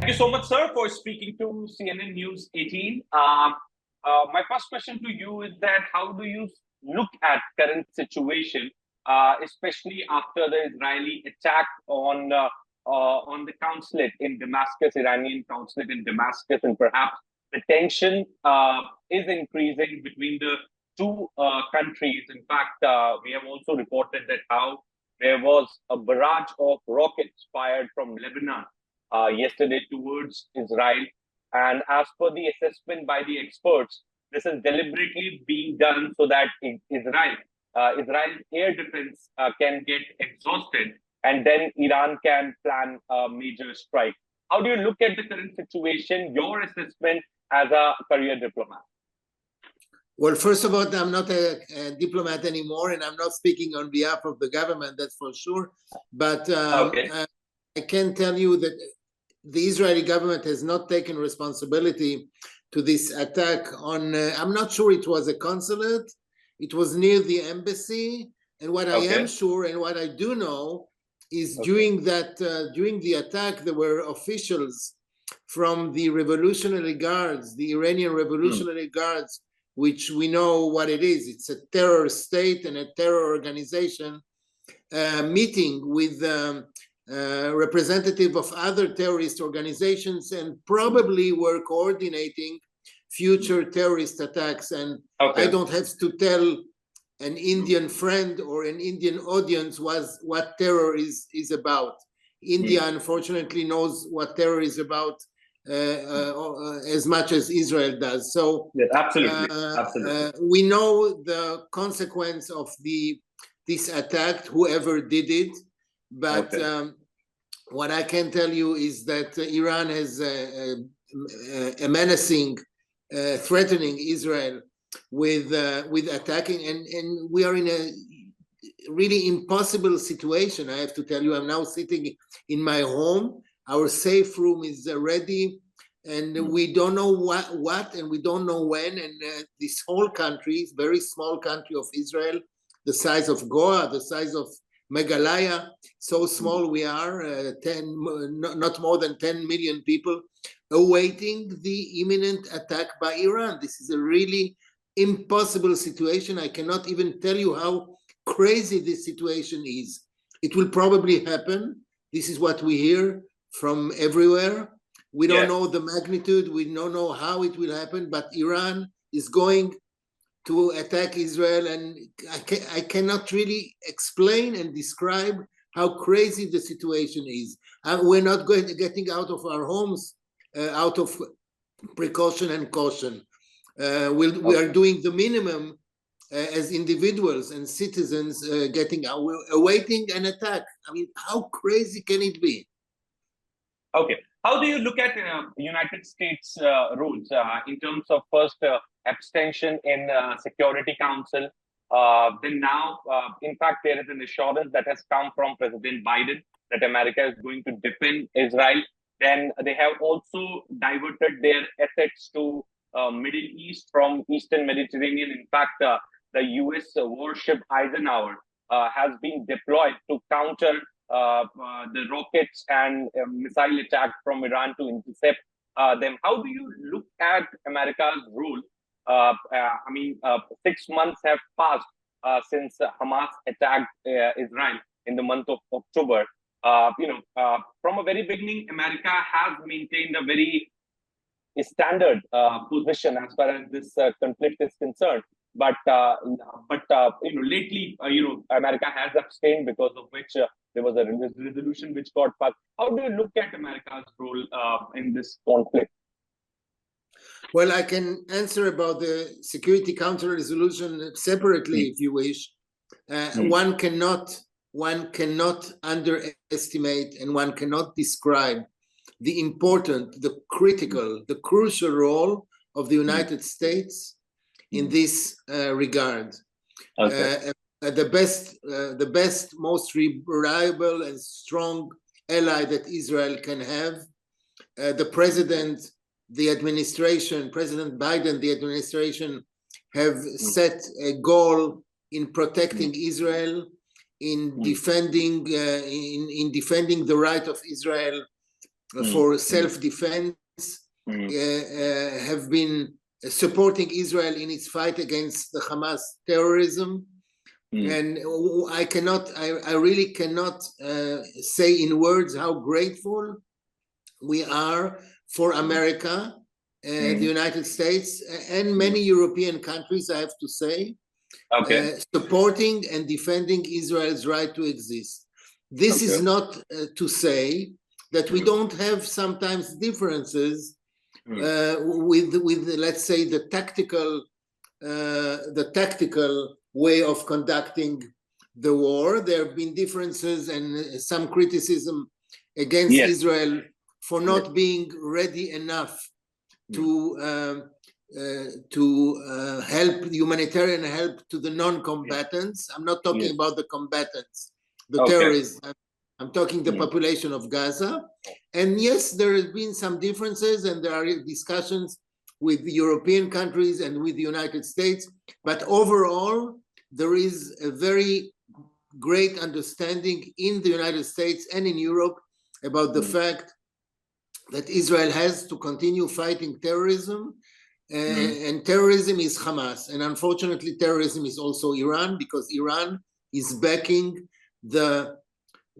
you so much, sir, for speaking to CNN News 18. My first question to you is that how do you look at current situation, especially after the Israeli attack on the consulate in Damascus, Iranian consulate in Damascus, and perhaps the tension is increasing between the two countries. In fact, we have also reported that how there was a barrage of rockets fired from Lebanon yesterday towards Israel. And as per the assessment by the experts, this is deliberately being done so that Israel's air defense can get exhausted, and then Iran can plan a major strike. How do you look at the current situation, your assessment as a career diplomat? Well, first of all, I'm not a diplomat anymore, and I'm not speaking on behalf of the government, that's for sure. But I can tell you that the Israeli government has not taken responsibility to this attack on, I'm not sure it was a consulate, it was near the embassy. And what I am sure and what I do know is during the attack, there were officials from the Revolutionary Guards, the Iranian Revolutionary Guards, which we know what it is. It's a terror state and a terror organization, meeting with representative of other terrorist organizations, and probably were coordinating future terrorist attacks. And I don't have to tell an Indian friend or an Indian audience what terror is about. India, unfortunately, knows what terror is about as much as Israel does. So yes, absolutely. We know the consequence of this attack, whoever did it. But what I can tell you is that Iran has a menacing, threatening Israel with attacking, and we are in a really impossible situation. I have to tell you, I'm now sitting in my home. Our safe room is ready, and we don't know what, and we don't know when. And this whole country, very small country of Israel, the size of Goa, the size of Meghalaya, so small we are, not more than 10 million people, awaiting the imminent attack by Iran. This is a really impossible situation. I cannot even tell you how crazy this situation is. It will probably happen. This is what we hear from everywhere. We don't know the magnitude. We don't know how it will happen, but Iran is going to attack Israel, and I cannot really explain and describe how crazy the situation is. We're not getting out of our homes out of precaution and caution. We are doing the minimum as individuals and citizens, getting out, awaiting an attack. I mean, how crazy can it be? Okay. How do you look at United States rules in terms of first abstention in Security Council? Then now, in fact, there is an assurance that has come from President Biden that America is going to defend Israel. Then they have also diverted their efforts to Middle East from Eastern Mediterranean. In fact, the U.S. warship Eisenhower has been deployed to counter the rockets and missile attack from Iran to intercept them. How do you look at America's role? 6 months have passed since Hamas attacked Israel in the month of October. From a very beginning, America has maintained a very standard position as far as this conflict is concerned. But lately, America has abstained, because of which there was a resolution which got passed. How do you look at America's role in this conflict? Well, I can answer about the Security Council resolution separately, if you wish. One cannot underestimate, and one cannot describe the important, the critical, the crucial role of the United States in this regard. The best, most reliable and strong ally that Israel can have. The president, the administration, President Biden, the administration have set a goal in protecting Israel, in defending the right of Israel for self-defense, have been supporting Israel in its fight against the Hamas terrorism. And I really cannot say in words how grateful we are for America, the United States, and many European countries, I have to say, supporting and defending Israel's right to exist. This is not to say that we don't have sometimes differences with let's say the tactical way of conducting the war. There have been differences and some criticism against Israel for not being ready enough to help humanitarian help to the non-combatants. I'm not talking about the combatants, the terrorists. I'm talking the population of Gaza. And yes, there has been some differences, and there are discussions with the European countries and with the United States. But overall, there is a very great understanding in the United States and in Europe about the fact that Israel has to continue fighting terrorism. And terrorism is Hamas. And unfortunately, terrorism is also Iran, because Iran is backing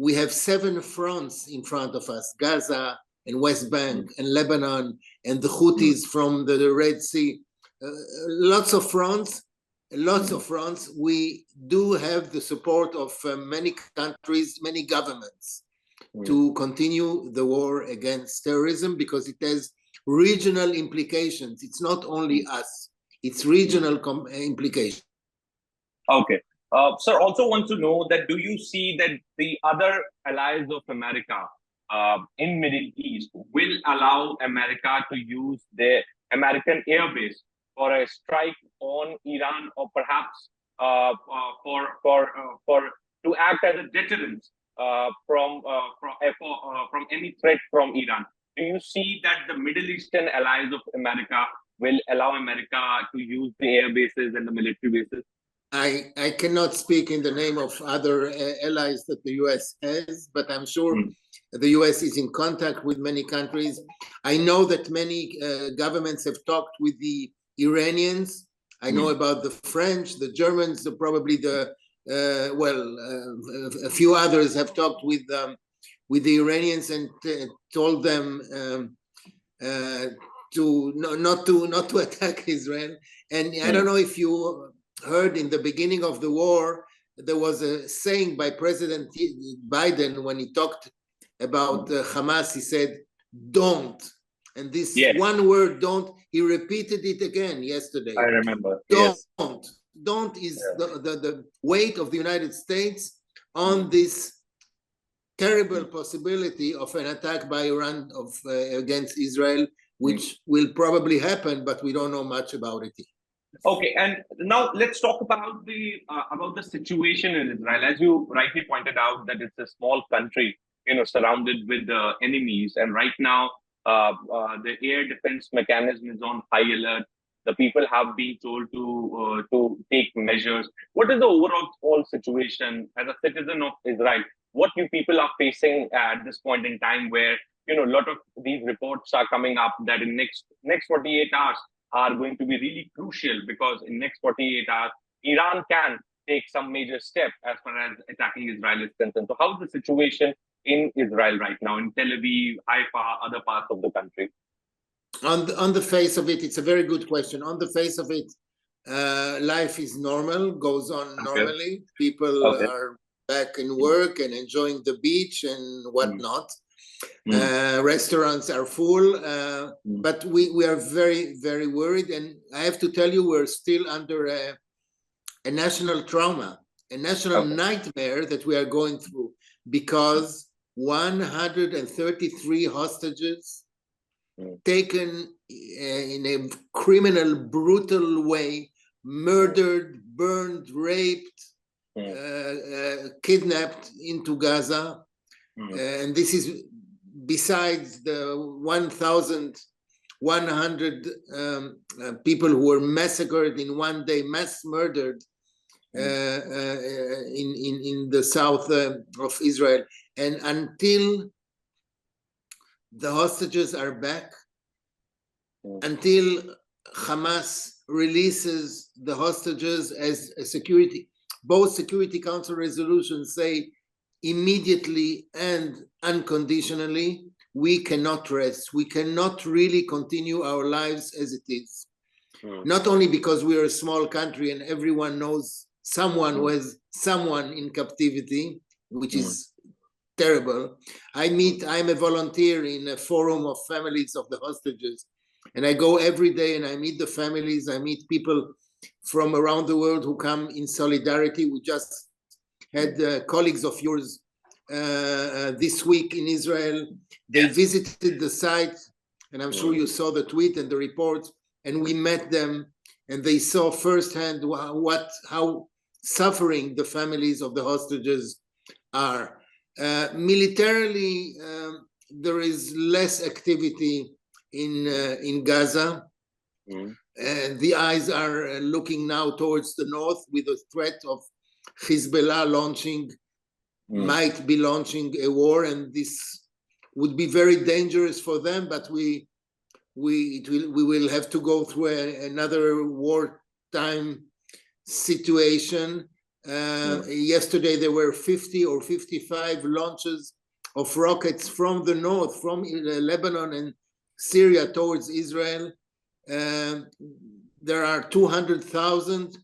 we have 7 fronts in front of us: Gaza and West Bank and Lebanon and the Houthis from the Red Sea. Lots of fronts. We do have the support of many countries, many governments to continue the war against terrorism, because it has regional implications. It's not only us, it's regional implications. Okay. Sir, also want to know that, do you see that the other allies of America in Middle East will allow America to use their American airbase for a strike on Iran, or perhaps to act as a deterrent from any threat from Iran? Do you see that the Middle Eastern allies of America will allow America to use the air bases and the military bases? I cannot speak in the name of other allies that the US has, but I'm sure the US is in contact with many countries. I know that many governments have talked with the Iranians. I know about the French, the Germans, probably a few others have talked with the Iranians and told them not to attack Israel. And I don't know if you heard, in the beginning of the war, there was a saying by President Biden when he talked about Hamas. He said, "Don't." And this one word, "don't," he repeated it again yesterday. I remember. Don't. Don't is the weight of the United States on this terrible possibility of an attack by Iran against Israel, which will probably happen, but we don't know much about it. Okay, and now let's talk about the situation in Israel. As you rightly pointed out, that it's a small country, surrounded with enemies, and right now the air defense mechanism is on high alert. The people have been told to take measures. What is the overall situation as a citizen of Israel? What you people are facing at this point in time, where a lot of these reports are coming up that in next 48 hours are going to be really crucial, because in next 48 hours, Iran can take some major step as far as attacking Israel is concerned. So how is the situation in Israel right now, in Tel Aviv, Haifa, other parts of the country? On the face of it, it's a very good question. On the face of it, life is normal, goes on normally. People are back in work and enjoying the beach and whatnot. Restaurants are full, but we are very, very worried. And I have to tell you, we're still under a national trauma, a national nightmare that we are going through, because 133 hostages taken in a criminal, brutal way, murdered, burned, raped, kidnapped into Gaza. And this is besides the 1,100 people who were massacred in one day, mass murdered in the south of Israel. And until the hostages are back until Hamas releases the hostages as a security. Both Security Council resolutions say immediately and unconditionally, we cannot rest. We cannot really continue our lives as it is. Not only because we are a small country and everyone knows someone who has someone in captivity, which is terrible. I'm a volunteer in a forum of families of the hostages, and I go every day and I meet the families. I meet people from around the world who come in solidarity. We just had colleagues of yours this week in Israel. They visited the site, and I'm sure you saw the tweet and the report, and we met them, and they saw firsthand how suffering the families of the hostages are. Militarily, there is less activity in Gaza. The eyes are looking now towards the north with the threat of Hezbollah might be launching a war, and this would be very dangerous for them. But we will have to go through another wartime situation. Yesterday there were 50 or 55 launches of rockets from the north, from Lebanon and Syria towards Israel. There are 200,000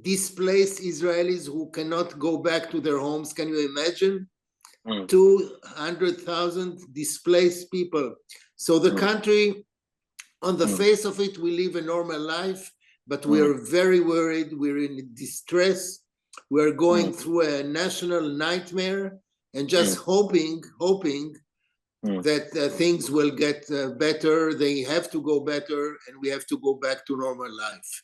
displaced Israelis who cannot go back to their homes. Can you imagine? 200,000 displaced people. So the country, on the face of it, we live a normal life, but we are very worried. We're in distress. We're going through a national nightmare, and just hoping that things will get better. They have to go better, and we have to go back to normal life.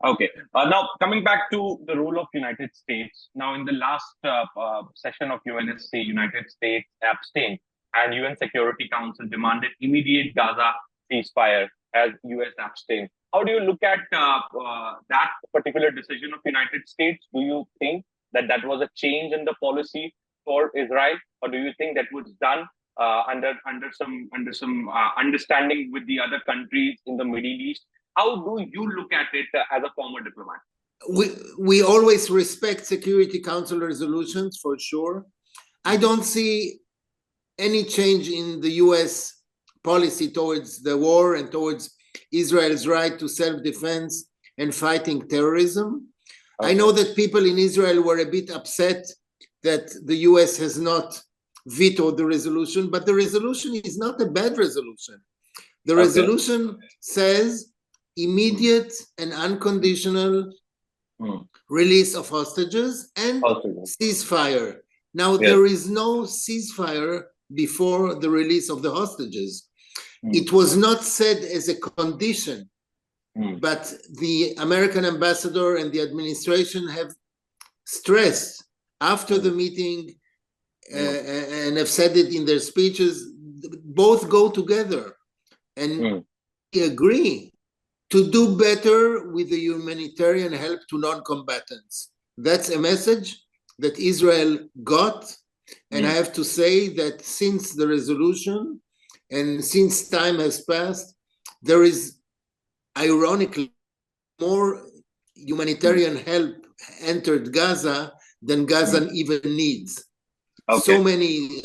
Okay. Now, coming back to the role of United States, now in the last session of UNSC, United States abstained, and UN Security Council demanded immediate Gaza ceasefire as US abstained. How do you look at that particular decision of United States? Do you think that that was a change in the policy for Israel, or do you think that was done under some understanding with the other countries in the Middle East? How do you look at it as a former diplomat? We always respect Security Council resolutions, for sure. I don't see any change in the US policy towards the war and towards Israel's right to self-defense and fighting terrorism. Okay. I know that people in Israel were a bit upset that the US has not vetoed the resolution, but the resolution is not a bad resolution. The resolution says immediate and unconditional release of hostages and ceasefire. Now, there is no ceasefire before the release of the hostages. It was not said as a condition, but the American ambassador and the administration have stressed after the meeting and have said it in their speeches, both go together and agree to do better with the humanitarian help to non-combatants. That's a message that Israel got. And I have to say that since the resolution and since time has passed, there is ironically more humanitarian help entered Gaza than Gaza even needs. So many,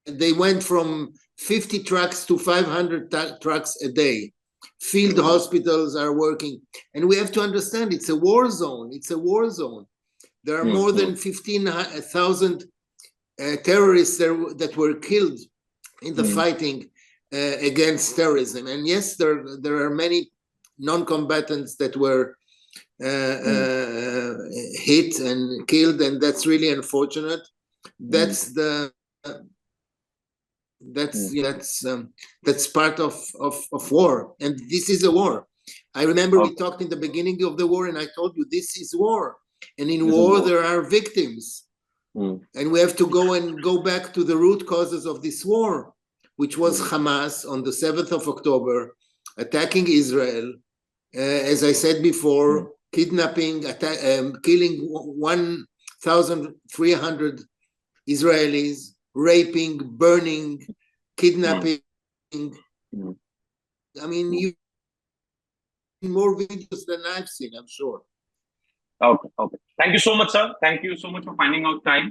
they went from 50 trucks to 500 trucks a day. Field hospitals are working. And we have to understand it's a war zone. It's a war zone. There are more than 15,000 terrorists that were killed in the fighting against terrorism. And yes, there are many non-combatants that were hit and killed, and that's really unfortunate. That's part of war, and this is a war. I remember we talked in the beginning of the war, and I told you this is war, and in war there are victims, and we have to go back to the root causes of this war, which was Hamas on the 7th of October attacking Israel, as I said before, kidnapping, killing 1,300 Israelis, raping, burning, kidnapping. I mean, you more videos than I've seen, I'm sure. Okay. Thank you so much, sir. Thank you so much for finding out time.